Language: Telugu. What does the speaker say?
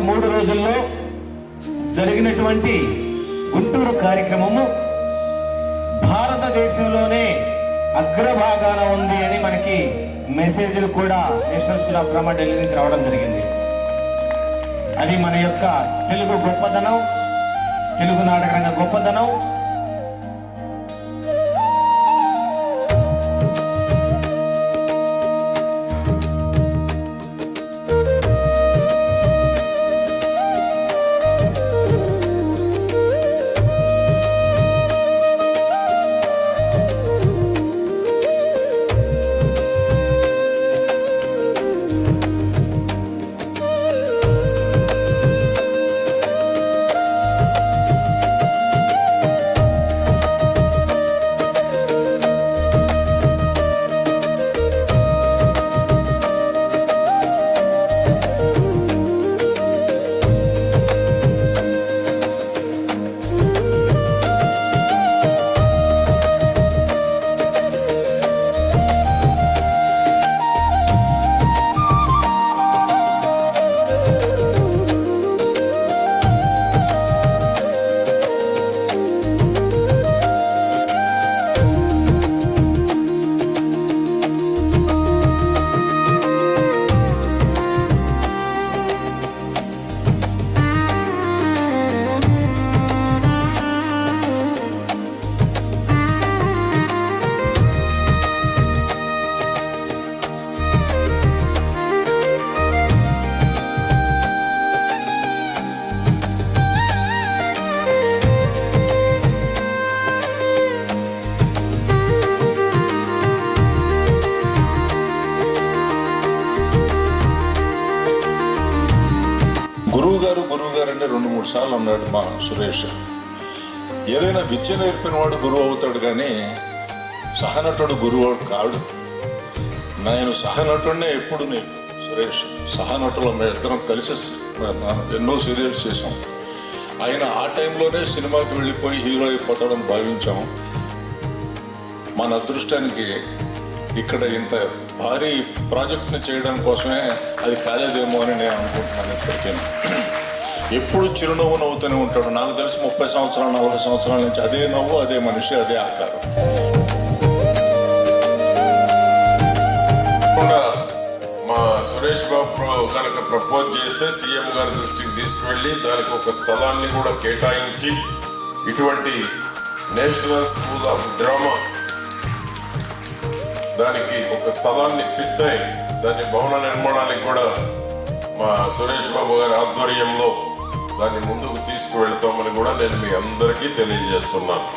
3 రోజుల్లో జరిగినటువంటి గుంటూరు కార్యక్రమము భారతదేశంలోనే అగ్రభాగాన ఉంది అని మనకి మెసేజ్లు కూడా national school of drama Delhi నుంచి రావడం జరిగింది. అది మన యొక్క తెలుగు గొప్పదనం, తెలుగు నాటక రంగ గొప్పదనం. గురువు గారు అంటే 2-3 సార్లు అన్నాడు మా సురేష్. ఏదైనా విద్య నేర్పిన వాడు గురువు అవుతాడు, కానీ సహనటుడు గురువు కాడు. నేను సహనటుడినే ఎప్పుడు సురేష్ సహనటులో మేము ఇద్దరం కలిసి ఎన్నో సీరియల్స్ చేసాం. ఆయన ఆ టైంలోనే సినిమాకి వెళ్ళిపోయి హీరో అయిపోతాడని భావించాం. మన అదృష్టానికి ఇక్కడ ఇంత భారీ ప్రాజెక్ట్ని చేయడం కోసమే అది కాలేదేమో అని నేను అనుకుంటున్నాను. ఇప్పటికీ ఎప్పుడు చిరునవ్వు నవ్వుతూనే ఉంటాడు. నాకు తెలిసి 30 సంవత్సరాలు 40 సంవత్సరాల నుంచి అదే నవ్వు, అదే మనిషి, అదే ఆకారం. మా సురేష్ బాబు కనుక ప్రపోజ్ చేస్తే సీఎం గారి దృష్టికి తీసుకువెళ్ళి దానికి ఒక స్థలాన్ని కూడా కేటాయించి ఇటువంటి నేషనల్ స్కూల్ ఆఫ్ డ్రామా దానికి ఒక స్థలాన్ని ఇప్పిస్తే దాని భవన నిర్మాణానికి కూడా మా సురేష్ బాబు గారి ఆధ్వర్యంలో దాన్ని ముందుకు తీసుకువెళ్తామని కూడా నేను మీ అందరికీ తెలియజేస్తున్నాను.